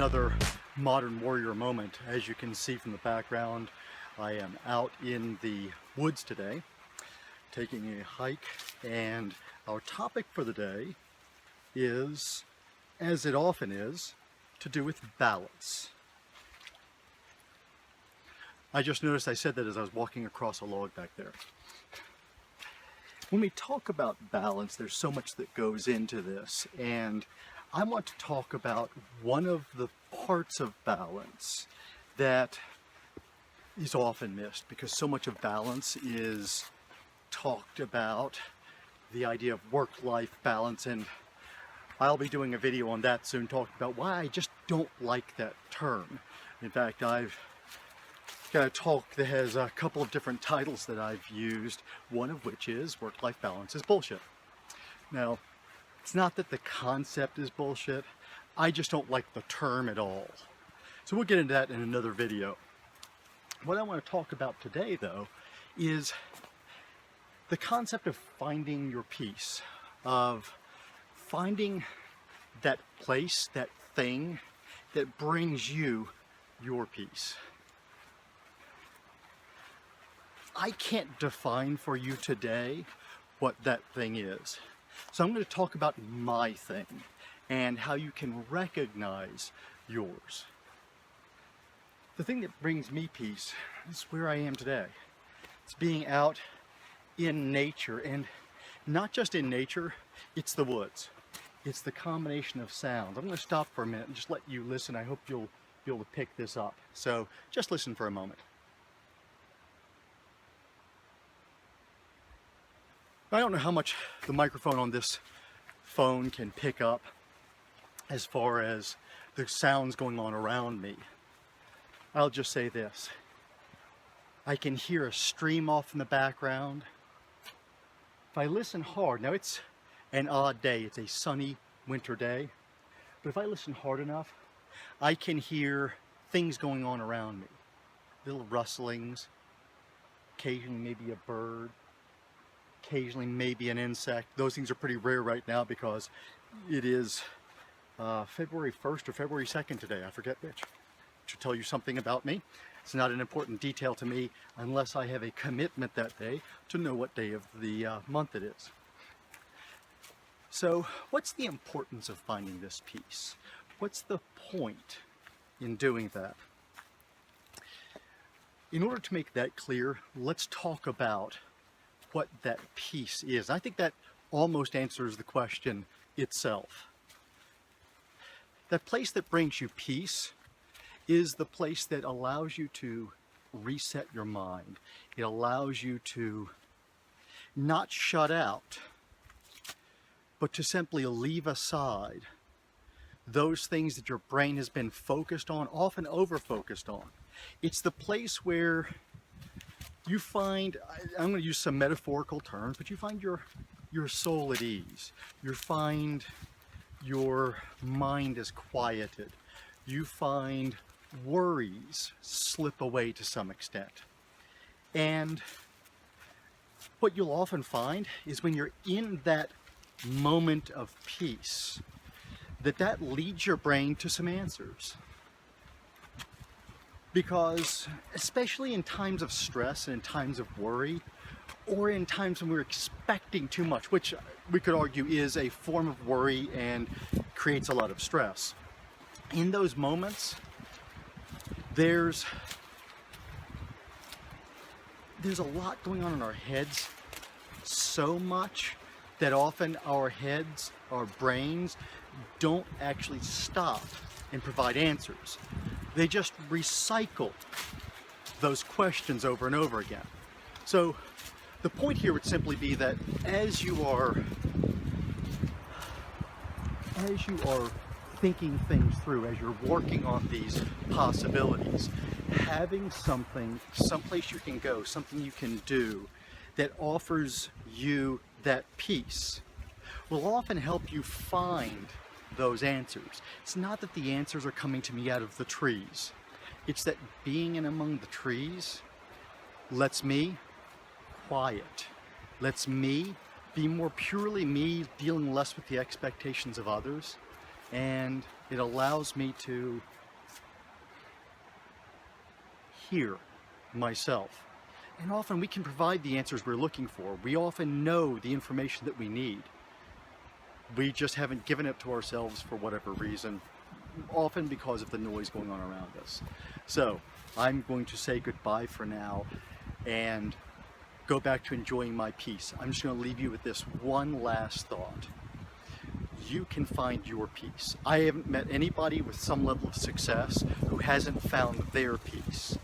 another modern warrior moment. As you can see from the background, I am out in the woods today, taking a hike, and our topic for the day is, as it often is, to do with balance. I just noticed I said that as I was walking across a log back there. When we talk about balance, there's so much that goes into this, and I want to talk about one of the parts of balance that is often missed, because so much of balance is talked about, the idea of work-life balance, and I'll be doing a video on that soon, talking about why I just don't like that term. In fact, I've got a talk that has a couple of different titles that I've used, one of which is work-life balance is bullshit. Now, it's not that the concept is bullshit, I just don't like the term at all. So we'll get into that in another video. What I want to talk about today, though, is the concept of finding your peace, of finding that place, that thing that brings you your peace. I can't define for you today what that thing is. So I'm going to talk about my thing and how you can recognize yours. The thing that brings me peace is where I am today. It's being out in nature, and not just in nature, it's the woods. It's the combination of sounds. I'm going to stop for a minute and just let you listen. I hope you'll be able to pick this up. So just listen for a moment. I don't know how much the microphone on this phone can pick up as far as the sounds going on around me. I'll just say this. I can hear a stream off in the background. If I listen hard, now it's an odd day, it's a sunny winter day, but if I listen hard enough, I can hear things going on around me. Little rustlings, occasionally maybe a bird, occasionally maybe an insect. Those things are pretty rare right now because it is February 1st or February 2nd today, I forget which. To tell you something about me. It's not an important detail to me unless I have a commitment that day to know what day of the month it is. So what's the importance of finding this peace? What's the point in doing that? In order to make that clear, let's talk about what that peace is. I think that almost answers the question itself. That place that brings you peace is the place that allows you to reset your mind. It allows you to not shut out, but to simply leave aside those things that your brain has been focused on, often over-focused on. It's the place where you find, I'm going to use some metaphorical terms, but you find your soul at ease. You find your mind is quieted. You find worries slip away to some extent. And what you'll often find is when you're in that moment of peace, that leads your brain to some answers. Because especially in times of stress and in times of worry, or in times when we're expecting too much, which we could argue is a form of worry and creates a lot of stress, in those moments, there's a lot going on in our heads, so much that often our heads, our brains, don't actually stop and provide answers. They just recycle those questions over and over again. So the point here would simply be that as you are thinking things through, as you're working on these possibilities, having something, someplace you can go, something you can do that offers you that peace will often help you find those answers. It's not that the answers are coming to me out of the trees. It's that being in among the trees lets me quiet, lets me be more purely me, dealing less with the expectations of others, and It allows me to hear myself. And often we can provide the answers we're looking for. We often know the information that we need. We just haven't given it to ourselves for whatever reason, often because of the noise going on around us. So I'm going to say goodbye for now and go back to enjoying my peace. I'm just going to leave you with this one last thought. You can find your peace. I haven't met anybody with some level of success who hasn't found their peace.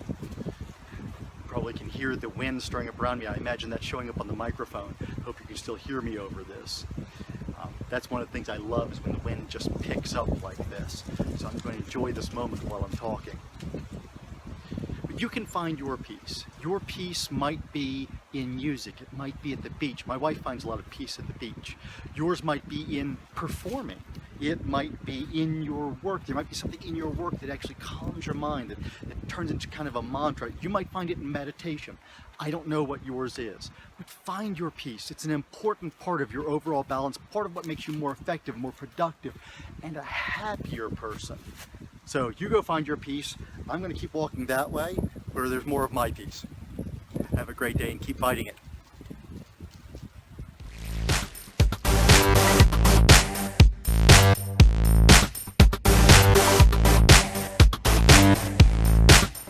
Probably can hear the wind stirring up around me. I imagine that's showing up on the microphone. Hope you can still hear me over this. That's one of the things I love, is when the wind just picks up like this. So I'm going to enjoy this moment while I'm talking. But you can find your peace. Your peace might be in music. It might be at the beach. My wife finds a lot of peace at the beach. Yours might be in performing. It might be in your work. There might be something in your work that actually calms your mind, that turns into kind of a mantra. You might find it in meditation. I don't know what yours is, but find your peace. It's an important part of your overall balance, part of what makes you more effective, more productive, and a happier person. So you go find your peace. I'm going to keep walking that way where there's more of my peace. Have a great day and keep fighting it.